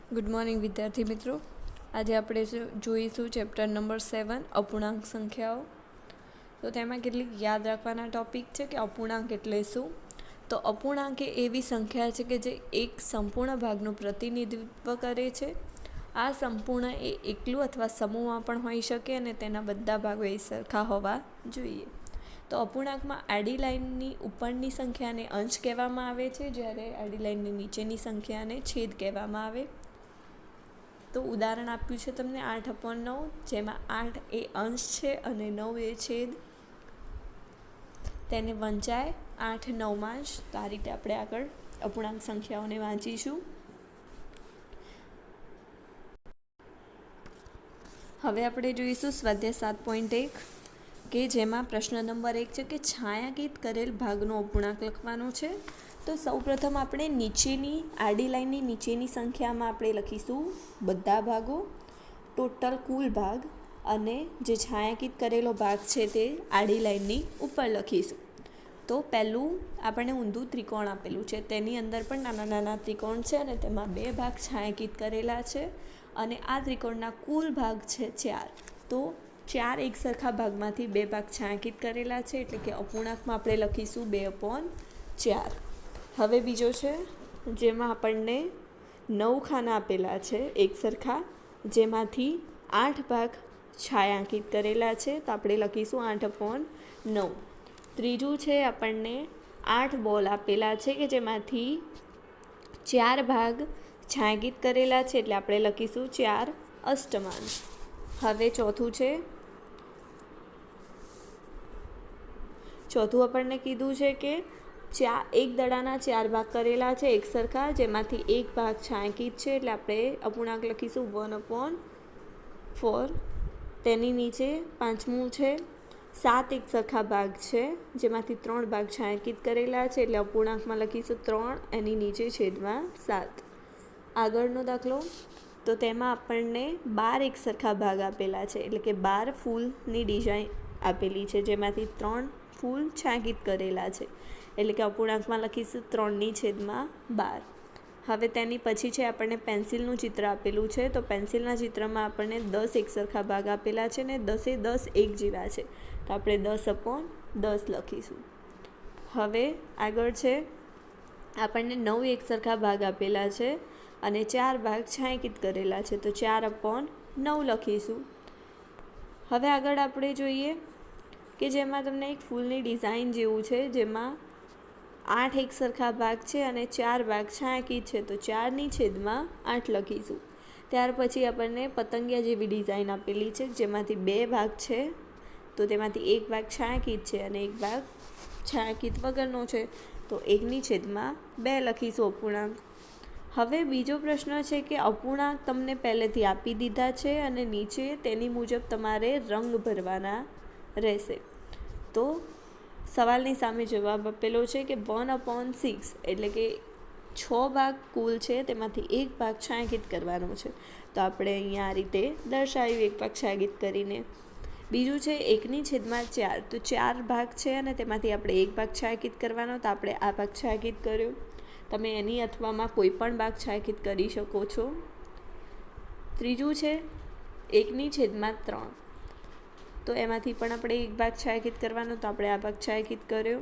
Good morning વિદ્યાર્થી મિત્રો. આજે આપણે જોઈશું ચેપ્ટર નંબર 7 અપૂર્ણાંક સંખ્યાઓ. તો તેમાં કેટલીક યાદ રાખવાના ટૉપિક છે કે અપૂર્ણાંક એટલે શું. તો અપૂર્ણાંક એ એવી સંખ્યા છે કે જે એક સંપૂર્ણ ભાગનું પ્રતિનિધિત્વ કરે છે. આ સંપૂર્ણ એ એકલું અથવા સમૂહમાં પણ હોઈ શકે અને તેના બધા ભાગો એક સરખા હોવા જોઈએ. તો અપૂર્ણાંકમાં આડી લાઇનની ઉપરની સંખ્યાને અંશ કહેવામાં આવે છે, જ્યારે આડી લાઇનની નીચેની સંખ્યાને છેદ કહેવામાં આવે. તો ઉદાહરણ આપ્યું છે તમને 8/9, જેમાં 8 એ અંશ છે અને 9 એ છેદ. તેને વંચાય 8 9માંશ. તો આ રીતે આપણે આગળ અપૂર્ણાંક સંખ્યાઓને વાંચીશું. હવે આપણે જોઈશું સ્વાધ્યાય 7.1 કે જેમાં પ્રશ્ન નંબર 1 છે કે છાયાંકિત કરેલ ભાગનો અપૂર્ણાંક લખવાનો છે. તો સૌપ્રથમ આપણે નીચેની આડી લાઇનની નીચેની સંખ્યામાં આપણે લખીશું બધા ભાગો, ટોટલ કુલ ભાગ, અને જે છાયાંકિત કરેલો ભાગ છે તે આડી લાઇનની ઉપર લખીશું. તો પહેલું આપણને ઊંધું ત્રિકોણ આપેલું છે, તેની અંદર પણ નાના નાના ત્રિકોણ છે અને તેમાં બે ભાગ છાયાંકિત કરેલા છે અને આ ત્રિકોણના કુલ ભાગ છે 4. તો 4 એક સરખા ભાગમાંથી બે ભાગ છાયાંકિત કરેલા છે, એટલે કે અપૂર્ણાંકમાં આપણે લખીશું 2/4. હવે બીજો છે જેમાં આપણને 9 ખાના આપેલા છે એક સરખા, જેમાંથી 8 ભાગ છાયાંકિત કરેલા છે, તો આપણે લખીશું 8/9. ત્રીજું છે આપણને 8 બોલ આપેલા છે કે જેમાંથી 4 ભાગ છાયાંકિત કરેલા છે, એટલે આપણે લખીશું 4 અષ્ટમાંશ. હવે ચોથું આપણને કીધું છે કે એક દડાના 4 ભાગ કરેલા છે એક સરખા, જેમાંથી એક ભાગ છાયાંકિત છે, એટલે આપણે અપૂર્ણાંક લખીશું 1/4. તેની નીચે પાંચમું છે 7 એક સરખા ભાગ છે, જેમાંથી 3 ભાગ છાયાંકિત કરેલા છે, એટલે અપૂર્ણાંકમાં લખીશું 3, એની નીચે છેદમાં 7. આગળનો દાખલો, તો તેમાં આપણને 12 એક સરખા ભાગ આપેલા છે, એટલે કે 12 ફૂલની ડિઝાઇન આપેલી છે, જેમાંથી 3 ફૂલ છાયાંકિત કરેલા છે, એટલે કે અપૂર્ણાંકમાં લખીશું 3/12. હવે તેની પછી છે આપણને પેન્સિલનું ચિત્ર આપેલું છે. તો પેન્સિલના ચિત્રમાં આપણને 10 એક સરખા ભાગ આપેલા છે ને 10 એ 10 એક જેવા છે, તો આપણે 10/10 લખીશું. હવે આગળ છે આપણને 9 એક સરખા ભાગ આપેલા છે અને 4 ભાગ છાયાંકિત કરેલા છે, તો 4/9 લખીશું. હવે આગળ આપણે જોઈએ કે જેમાં તમને એક ફૂલની ડિઝાઇન જેવું છે, જેમાં 8 એક સરખા ભાગ છે અને 4 ભાગ છાયાંકિત છે, તો 4/8 લખીશું. ત્યાર પછી આપણને પતંગિયા જેવી ડિઝાઇન આપેલી છે, જેમાંથી 2 ભાગ છે, તો તેમાંથી એક ભાગ છાયાંકિત છે અને એક ભાગ છાયાંકિત વગરનો છે, તો 1/2 લખીશું અપૂર્ણાંક. હવે બીજો પ્રશ્ન છે કે અપૂર્ણાંક તમને પહેલેથી આપી દીધા છે અને નીચે તેની મુજબ તમારે રંગ ભરવાના રહેશે. તો સવાલની સામે જવાબ આપેલો છે કે 1/6, એટલે કે 6 ભાગ કુલ છે, તેમાંથી એક ભાગ છાયાંકિત કરવાનો છે, તો આપણે અહીંયા આ રીતે દર્શાવ્યું એક ભાગ છાયાંકિત કરીને. બીજું છે 1/4, તો 4 ભાગ છે અને તેમાંથી આપણે એક ભાગ છાયાંકિત કરવાનો, તો આપણે આ ભાગ છાયાંકિત કર્યો. તમે એની અથવામાં કોઈ પણ ભાગ છાયાંકિત કરી શકો છો. ત્રીજું છે 1/3, તો એમાંથી પણ આપણે એક ભાગ છાયાંકિત કરવાનો, તો આપણે આ ભાગ છાયાંકિત કર્યો.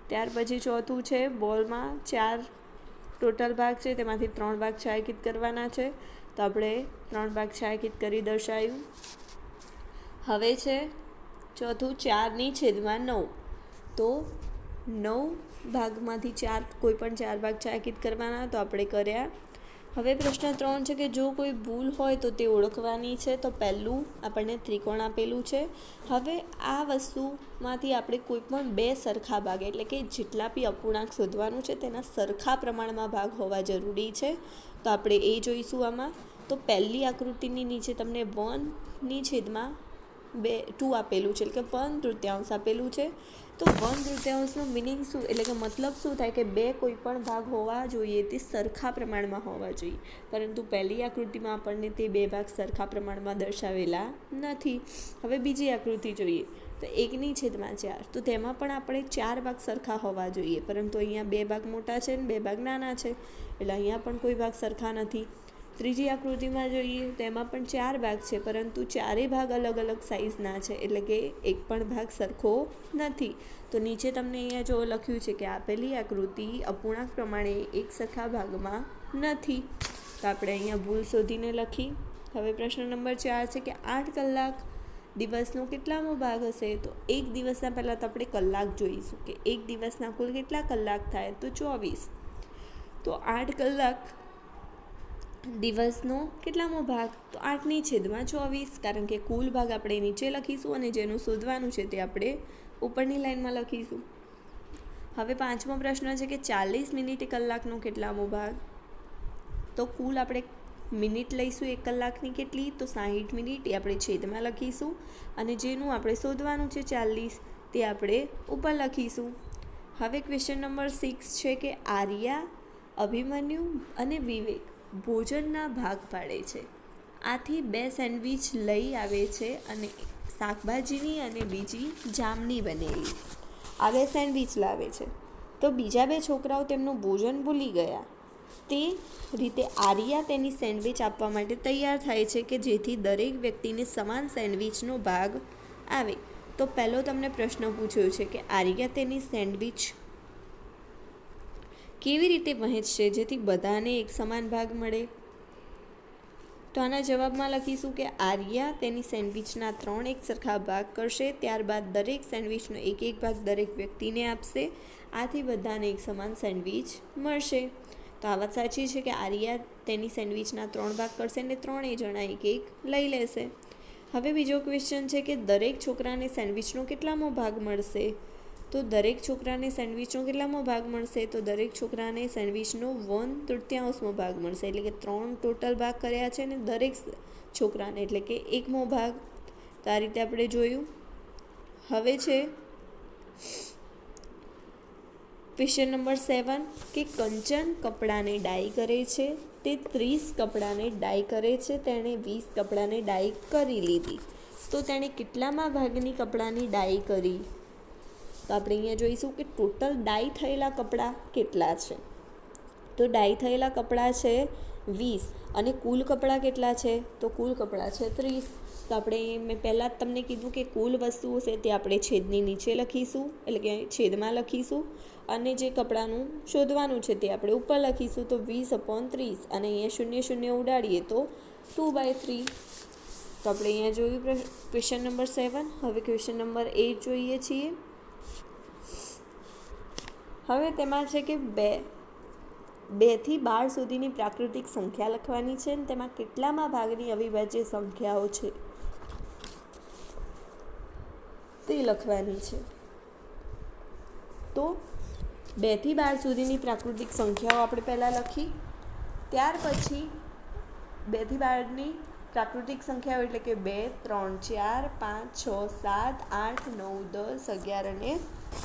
ત્યાર પછી ચોથું છે બોલમાં 4 ટોટલ ભાગ છે, તેમાંથી 3 ભાગ છાયાંકિત કરવાના છે, તો આપણે 3 ભાગ છાયાંકિત કરી દર્શાવ્યું. હવે છે ચોથું 4/9, તો 9 ભાગમાંથી કોઈ પણ 4 ભાગ છાયાંકિત કરવાના, તો આપણે કર્યા. હવે પ્રશ્ન 3 છે કે જો કોઈ ભૂલ હોય તો તે ઓળખવાની છે. તો પહેલું આપણને ત્રિકોણ આપેલું છે. હવે આ વસ્તુમાંથી આપણે કોઈ પણ 2 સરખા ભાગ, એટલે કે જેટલા બી અપૂર્ણાંક શોધવાનું છે તેના સરખા પ્રમાણમાં ભાગ હોવા જરૂરી છે, તો આપણે એ જોઈશું આમાં. તો પહેલી આકૃતિની નીચે તમને 1/2 આપેલું છે, એટલે કે 1/3 આપેલું છે. તો 1/3નું મિનિંગ શું, એટલે કે મતલબ શું થાય કે 2 કોઈ પણ ભાગ હોવા જોઈએ તે સરખા પ્રમાણમાં હોવા જોઈએ, પરંતુ પહેલી આકૃતિમાં આપણને તે 2 ભાગ સરખા પ્રમાણમાં દર્શાવેલા નથી. હવે બીજી આકૃતિ જોઈએ તો 1/4, તો તેમાં પણ આપણે 4 ભાગ સરખા હોવા જોઈએ, પરંતુ અહીંયા 2 ભાગ મોટા છે અને 2 ભાગ નાના છે, એટલે અહીંયા પણ કોઈ ભાગ સરખા નથી. ત્રીજી આકૃતિમાં જોઈએ તો એમાં પણ 4 ભાગ છે, પરંતુ ચારેય ભાગ અલગ અલગ સાઇઝના છે, એટલે કે એક પણ ભાગ સરખો નથી. તો નીચે તમને અહીંયા જો લખ્યું છે કે આપેલી આકૃતિ અપૂર્ણાંક પ્રમાણે એક સરખા ભાગમાં નથી. તો આપણે અહીંયા ભૂલ શોધીને લખી. હવે પ્રશ્ન નંબર 4 છે કે 8 કલાક દિવસનો કેટલામો ભાગ હશે? તો એક દિવસના પહેલાં તો આપણે કલાક જોઈશું કે એક દિવસના કુલ કેટલા કલાક થાય? તો 24. તો 8 કલાક દિવસનો કેટલામો ભાગ? તો 8/24, કારણ કે કુલ ભાગ આપણે નીચે લખીશું અને જેનું શોધવાનું છે તે આપણે ઉપરની લાઈનમાં લખીશું. હવે 5મો પ્રશ્ન છે કે 40 મિનિટ કલાકનો કેટલામો ભાગ? તો કુલ આપણે મિનિટ લઈશું 1 કલાકની કેટલી? તો 60 મિનિટ, એ આપણે છેદમાં લખીશું અને જેનું આપણે શોધવાનું છે 40 તે આપણે ઉપર લખીશું. હવે ક્વેશ્ચન નંબર 6 છે કે આર્યા, અભિમન્યુ અને વિવેક ભોજનના ભાગ પાડે છે. આથી 2 સેન્ડવિચ લઈ આવે છે અને શાકભાજીની અને બીજી જામની બનેલી. આ 2 સેન્ડવિચ લાવે છે, તો બીજા 2 છોકરાઓ તેમનું ભોજન ભૂલી ગયા. તે રીતે આર્યા તેની સેન્ડવિચ આપવા માટે તૈયાર થાય છે કે જેથી દરેક વ્યક્તિને સમાન સેન્ડવિચનો ભાગ આવે. તો પહેલો તમને પ્રશ્ન પૂછ્યો છે કે આર્યા તેની સેન્ડવિચ કેવી રીતે વહેંચશે જેથી બધાને એક સમાન ભાગ મળે? તો આના જવાબમાં લખીશું કે આર્યા તેની સેન્ડવિચના 3 એક સરખા ભાગ કરશે, ત્યારબાદ દરેક સેન્ડવિચનો એક ભાગ દરેક વ્યક્તિને આપશે. આથી બધાને એક સમાન સેન્ડવિચ મળશે. તો આ વાત સાચી છે કે આર્યા તેની સેન્ડવિચના 3 ભાગ કરશે અને 3 જણા એક લઈ લેશે. હવે બીજો ક્વેશ્ચન છે કે દરેક છોકરાને સેન્ડવિચનો કેટલામો ભાગ મળશે? તો દરેક છોકરાને સેન્ડવિચનો કેટલામો ભાગ મળશે? તો દરેક છોકરાને સેન્ડવિચનો 1/3 ભાગ મળશે, એટલે કે 3 ટોટલ ભાગ કર્યા છે અને દરેક છોકરાને એટલે કે 1મો ભાગ. તો આ રીતે આપણે જોયું. હવે છે ક્વેશ્ચન નંબર 7 કે કંચન કપડાને ડાય કરે છે. તે 30 કપડાને ડાય કરે છે. તેણે 20 કપડાને ડાય કરી લીધી. તો તેણે કેટલામાં ભાગની કપડાની ડાય કરી? તો આપણે અહીંયા જોઈશું કે ટોટલ ડાય થયેલા કપડાં કેટલા છે. તો ડાય થયેલા કપડાં છે 20 અને કુલ કપડાં કેટલા છે? તો કુલ કપડાં છે 30. તો આપણે મેં પહેલાં જ તમને કીધું કે કુલ વસ્તુઓ છે તે આપણે છેદની નીચે લખીશું, એટલે કે છેદમાં લખીશું અને જે કપડાનું શોધવાનું છે તે આપણે ઉપર લખીશું. તો 20/30 અને અહીંયા 0 ઉડાડીએ તો 2/3. તો આપણે અહીંયા જોયું ક્વેશ્ચન નંબર 7. હવે ક્વેશ્ચન નંબર 8 જોઈએ છીએ. હવે તેમાં છે કે 2 થી 12 સુધીની પ્રાકૃતિક સંખ્યા લખવાની છે અને તેમાં કેટલામાં ભાગની અવિભાજ્ય સંખ્યાઓ છે તે લખવાની છે. તો 2 થી 12 સુધીની પ્રાકૃતિક સંખ્યાઓ આપણે પહેલાં લખી, ત્યાર પછી 2 થી 12ની પ્રાકૃતિક સંખ્યાઓ એટલે કે 2, 3, 4, 5, 6, 7, 8, 9, 10, 11 અને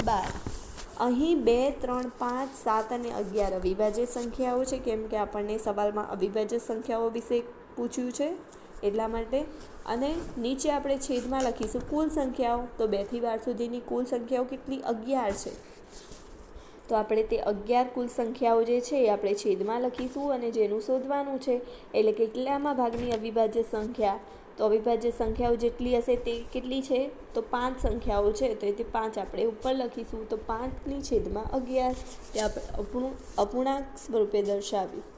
12. અહીં 2, 3, 5, 7 અને 11 અવિભાજ્ય સંખ્યાઓ છે, કેમ કે આપણને સવાલમાં અવિભાજ્ય સંખ્યાઓ વિશે પૂછ્યું છે એટલા માટે. અને નીચે આપણે છેદમાં લખીશું કુલ સંખ્યાઓ. તો 2 થી 12 સુધીની કુલ સંખ્યાઓ કેટલી? 11 છે. તો આપણે તે 11 કુલ સંખ્યાઓ જે છે એ આપણે છેદમાં લખીશું અને જેનું શોધવાનું છે એટલે કેટલામાં ભાગની અવિભાજ્ય સંખ્યા? તો અવિભાજ્ય સંખ્યાઓ જેટલી હશે તે કેટલી છે? તો 5 સંખ્યાઓ છે, તો તે 5 આપણે ઉપર લખીશું. તો 5/11 તે આપણે અપૂર્ણાંક સ્વરૂપે દર્શાવ્યું.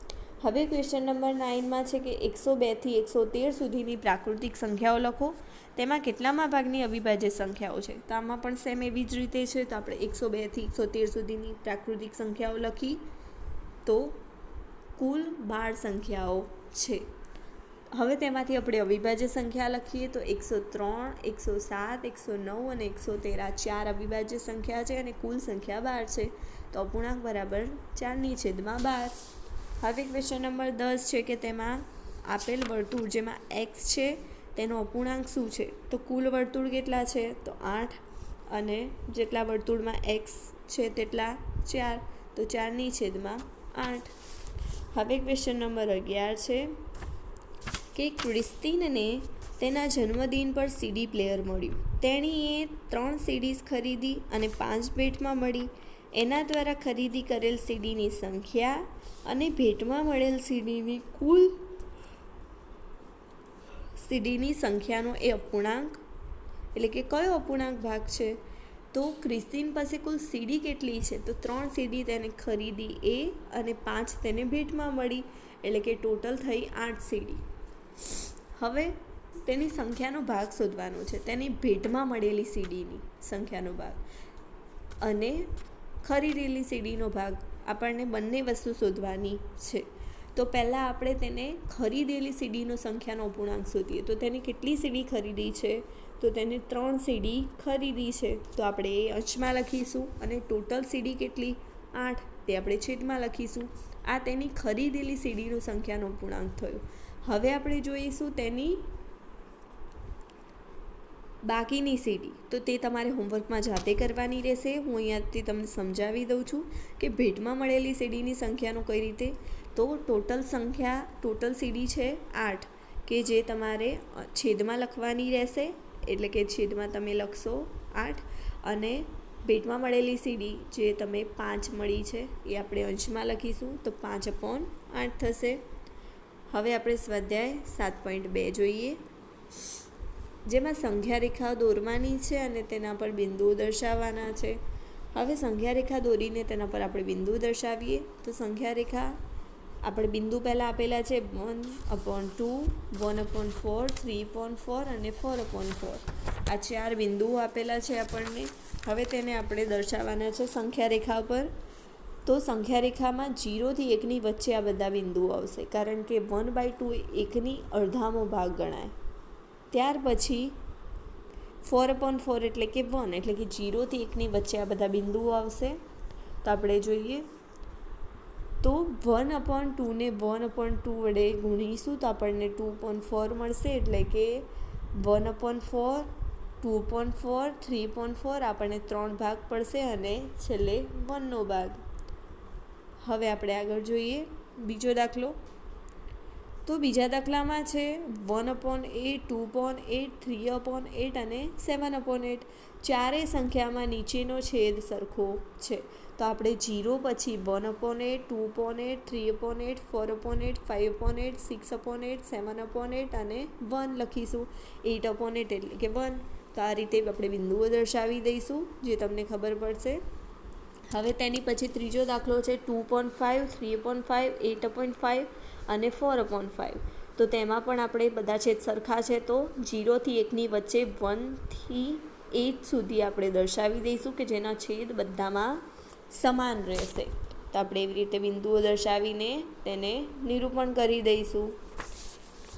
હવે ક્વેશ્ચન નંબર 9માં છે કે 102 થી 113 સુધીની પ્રાકૃતિક સંખ્યાઓ લખો. તેમાં કેટલામાં ભાગની અવિભાજ્ય સંખ્યાઓ છે? તો આમાં પણ સેમ એવી જ રીતે છે. તો આપણે 102 થી 113 સુધીની પ્રાકૃતિક સંખ્યાઓ લખી. તો કુલ 12 સંખ્યાઓ છે. હવે તેમાંથી આપણે અવિભાજ્ય સંખ્યા લખીએ તો 103, 107, 109 અને 113 આ 4 અવિભાજ્ય સંખ્યા છે અને કુલ સંખ્યા 12 છે. તો અપૂર્ણાંક બરાબર 4/12. હવે ક્વેશ્ચન નંબર 10 છે કે તેમાં આપેલ વર્તુળ જેમાં x છે તેનો અપૂર્ણાંક શું છે? તો કુલ વર્તુળ કેટલા છે? તો 8 અને જેટલા વર્તુળમાં x છે તેટલા 4. તો 4/8. હવે ક્વેશ્ચન નંબર 11 છે કે ક્રિસ્ટીનને તેના જન્મદિન પર CD પ્લેયર મળ્યું. તેણીએ 3 CDs ખરીદી અને 5 ભેટમાં મળી. એના દ્વારા ખરીદી કરેલ CDની સંખ્યા અને ભેટમાં મળેલ CDની કુલ સીડીની સંખ્યાનો એ અપૂર્ણાંક એટલે કે કયો અપૂર્ણાંક ભાગ છે. તો ક્રિસ્ટીન પાસે કુલ સીડી કેટલી છે, તો 3 સીડી તેને ખરીદી એ અને 5 તેને ભેટમાં મળી, એટલે કે ટોટલ થઈ 8 સીડી. હવે તેની સંખ્યાનો ભાગ શોધવાનો છે, તેની ભેટમાં મળેલી સીડીની સંખ્યાનો ભાગ અને ખરીદેલી સીડીનો ભાગ. આપણને બંને વસ્તુ શોધવાની છે. તો પહેલાં આપણે તેને ખરીદેલી સીડીનો સંખ્યાનો અપૂર્ણાંક શોધીએ. તો તેને કેટલી સીડી ખરીદી છે, તો તેને 3 સીડી ખરીદી છે. તો આપણે એ અંશમાં લખીશું અને ટોટલ સીડી કેટલી 8 તે આપણે છેદમાં લખીશું. આ તેની ખરીદેલી સીડીનો સંખ્યાનો અપૂર્ણાંક થયો. હવે આપણે જોઈશું તેની બાકીની સીડી. તો તે તમારે હોમવર્કમાં જાતે કરવાની રહેશે. હું અહીંયાથી તમને સમજાવી દઉં છું કે ભેટમાં મળેલી સીડીની સંખ્યાનો કઈ રીતે. તો ટોટલ સીડી છે 8 કે જે તમારે છેદમાં લખવાની રહેશે, એટલે કે છેદમાં તમે લખશો 8 અને ભેટમાં મળેલી સીડી જે તમે 5 મળી છે એ આપણે અંશમાં લખીશું. તો 5/8 થશે. હવે આપણે સ્વાધ્યાય 7.2 જોઈએ, જેમાં સંખ્યા રેખા દોરવાની છે અને તેના પર બિંદુઓ દર્શાવવાના છે. હવે સંખ્યા રેખા દોરીને તેના પર આપણે બિંદુ દર્શાવીએ. તો સંખ્યા રેખા આપણે બિંદુ પહેલાં આપેલા છે 1/2, 1/4, 3/4 અને 4/4. આ 4 બિંદુઓ આપેલા છે આપણને. હવે તેને આપણે દર્શાવવાના છે સંખ્યા રેખા પર. તો સંખ્યા રેખામાં 0 થી 1ની વચ્ચે આ બધા બિંદુઓ આવશે, કારણ કે 1/2 1ની અડધામો ભાગ ગણાય. ત્યાર પછી 4/4 એટલે કે 1, એટલે કે 0 થી 1ની વચ્ચે આ બધા બિંદુઓ આવશે. તો આપણે જોઈએ તો 1/2 ને 1/2 વડે ગુણીશું તો આપણને 2.4 મળશે, એટલે કે 1/4, 2.4, 3.4 આપણને 3 ભાગ પડશે અને છેલ્લે 1નો ભાગ. હવે આપણે આગળ જોઈએ બીજો દાખલો. તો બીજા દાખલામાં છે 1/8, 2/8, 3/8 અને 7/8. ચારેય સંખ્યામાં નીચેનો છેદ સરખો છે. તો આપણે 0 પછી 1/8, 2/8, 3/8, 4/8, 5/8, 6/8, 7/8 અને 1 લખીશું. 8/8 એટલે કે 1. તો આ રીતે આપણે બિંદુઓ દર્શાવી દઈશું જે તમને ખબર પડશે. હવે તેની પછી ત્રીજો દાખલો છે 2.5, 3.5, 8.5 અને 4/5. તો તેમાં પણ આપણે બધા છેદ સરખા છે. તો 0 થી 1ની વચ્ચે 1 થી 8 સુધી આપણે દર્શાવી દઈશું કે જેના છેદ બધામાં સમાન રહેશે. તો આપણે એવી રીતે બિંદુઓ દર્શાવીને તેને નિરૂપણ કરી દઈશું.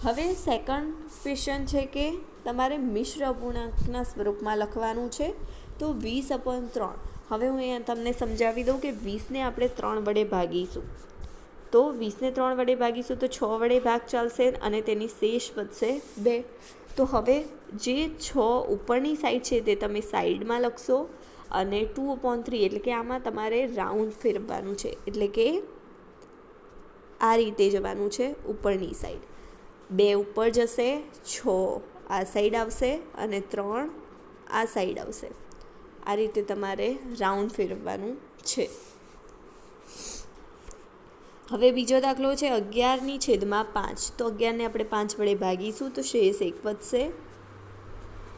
હવે સેકન્ડ ક્વેશ્ચન છે કે તમારે મિશ્ર અપૂર્ણાંકના સ્વરૂપમાં લખવાનું છે. તો 20/3. હવે હું અહીંયા તમને સમજાવી દઉં કે 20ને આપણે 3 વડે ભાગીશું. તો 20ને 3 વડે ભાગીશું તો 6 વડે ભાગ ચાલશે અને તેની શેષ વધશે 2. તો હવે જે 6 ઉપરની સાઈડ છે તે તમે સાઈડમાં લખશો અને 2/3 એટલે કે આમાં તમારે રાઉન્ડ ફેરવવાનું છે, એટલે કે આ રીતે જવાનું છે ઉપરની સાઈડ. 2 ઉપર જશે, 6 આ સાઈડ આવશે અને 3 આ સાઈડ આવશે. આ રીતે તમારે રાઉન્ડ ફેરવવાનું છે. હવે બીજો દાખલો છે 11/5. તો 11ને આપણે 5 વડે ભાગીશું તો શેષ 1 વધશે.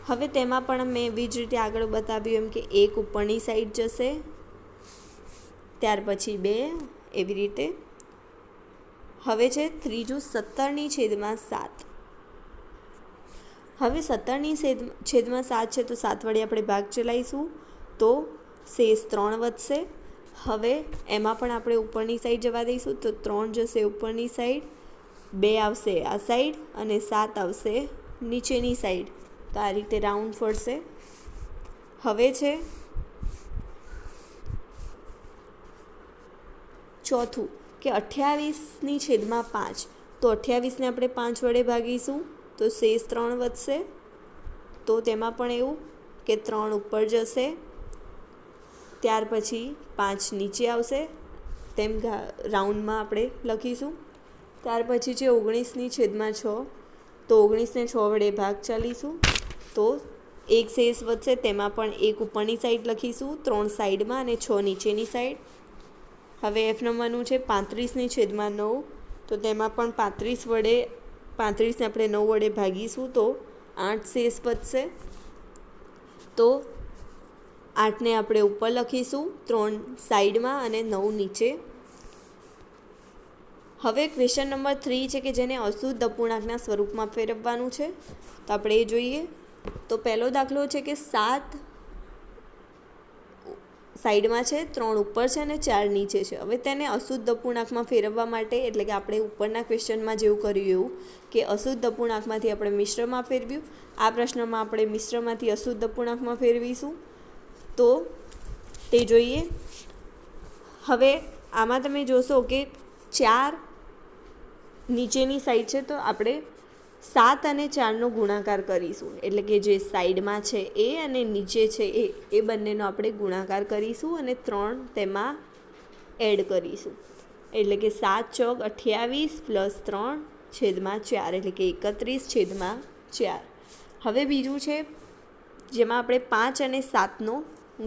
હવે તેમાં પણ મેં એવી જ રીતે આગળ બતાવ્યું એમ કે 1 ઉપરની સાઈડ જશે, ત્યાર પછી 2 એવી રીતે. હવે છે ત્રીજું 17/7. હવે 17/7 છે તો 7 વડે આપણે ભાગ ચલાવીશું તો શેષ 3 વધશે. હવે એમાં પણ આપણે ઉપરની સાઈડ જવા દઈશું તો 3 જશે ઉપરની સાઈડ, 2 આવશે આ સાઈડ અને 7 આવશે નીચેની સાઈડ. તો આ રીતે રાઉન્ડ ફરશે. હવે છે ચોથું કે 28/5. તો 28ને આપણે 5 વડે ભાગીશું તો શેષ 3 વધશે. તો તેમાં પણ એવું કે 3 ઉપર જશે, ત્યાર પછી 5 નીચે આવશે, તેમ રાઉન્ડમાં આપણે લખીશું. ત્યાર પછી છે 19/6. તો 19ને 6 વડે ભાગ ચાલીશું તો 1 શેષ વધશે, તેમાં પણ 1 ઉપરની સાઈડ લખીશું, 3 સાઈડમાં અને 6 નીચેની સાઈડ. હવે F નંબરનું છે 35/9. તો તેમાં પણ 35ને આપણે 9 વડે ભાગીશું તો 8 શેષ વધશે. તો 8ને આપણે ઉપર લખીશું 3 સાઈડમાં અને 9 નીચે. હવે ક્વેશ્ચન નંબર 3 છે કે જેને અશુદ્ધ અપૂર્ણાંકના સ્વરૂપમાં ફેરવવાનું છે. તો આપણે એ જોઈએ. તો પહેલો દાખલો છે કે 7 સાઈડમાં છે, 3 ઉપર છે અને 4 નીચે છે. હવે તેને અશુદ્ધ અપૂર્ણાંકમાં ફેરવવા માટે, એટલે કે આપણે ઉપરના ક્વેશ્ચનમાં જેવું કર્યું એવું કે અશુદ્ધ અપૂર્ણાંકમાંથી આપણે મિશ્રમાં ફેરવ્યું, આ પ્રશ્નમાં આપણે મિશ્રમાંથી અશુદ્ધ અપૂર્ણાંકમાં ફેરવીશું. તો તે જોઈએ. હવે આમાં તમે જોશો કે 4 નીચેની સાઈડ છે, તો આપણે 7 અને 4નો ગુણાકાર કરીશું. એટલે કે જે સાઈડમાં છે એ અને નીચે છે એ બંનેનો આપણે ગુણાકાર કરીશું અને 3 તેમાં એડ કરીશું. એટલે કે 7 ચોક 28 પ્લસ 3 છેદમાં 4, એટલે કે 31 છેદમાં 4. હવે બીજું છે જેમાં આપણે 5 અને 7નો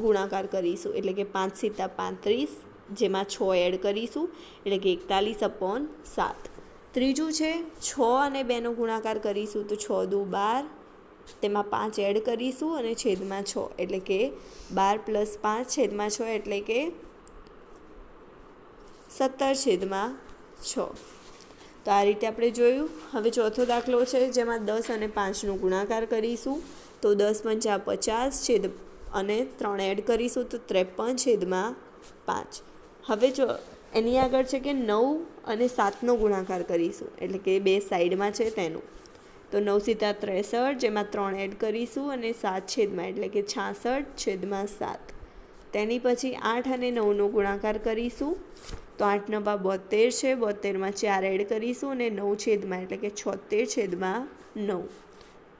ગુણાકાર કરીશું. એટલે કે 5 સીતા 35, જેમાં 6 એડ કરીશું, એટલે કે 41/7. ત્રીજું છે 6 અને 2નો ગુણાકાર કરીશું, તો 6 દુ 12, તેમાં 5 એડ કરીશું અને છેદમાં 6, એટલે કે 12 પ્લસ 5 છેદમાં 6, એટલે કે 17/6. તો આ રીતે આપણે જોયું. હવે ચોથો દાખલો છે જેમાં 10 અને 5નો ગુણાકાર કરીશું. તો 10 × 5 50 છેદ અને 3 એડ કરીશું, તો 53/5. હવે જો એની આગળ છે કે 9 અને 7નો ગુણાકાર કરીશું, એટલે કે 2 સાઈડમાં છે તેનું. તો 9 સીતા 63, જેમાં 3 એડ કરીશું અને 7 છેદમાં, એટલે કે 66/7. તેની પછી 8 અને 9નો ગુણાકાર કરીશું. તો 8 × 9 = 72 છે, 72માં 4 એડ કરીશું અને 9 છેદમાં, એટલે કે 76/9.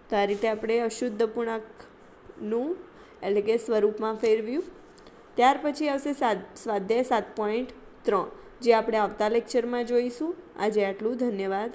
તો આ રીતે આપણે અશુદ્ધ અપૂર્ણાંકનું એટલે કે સ્વરૂપમાં ફેરવ્યું. ત્યાર પછી આવશે સ્વાધ્યાય 7.3, જે આપણે આવતા લેક્ચરમાં જોઈશું. આજે આટલું. ધન્યવાદ.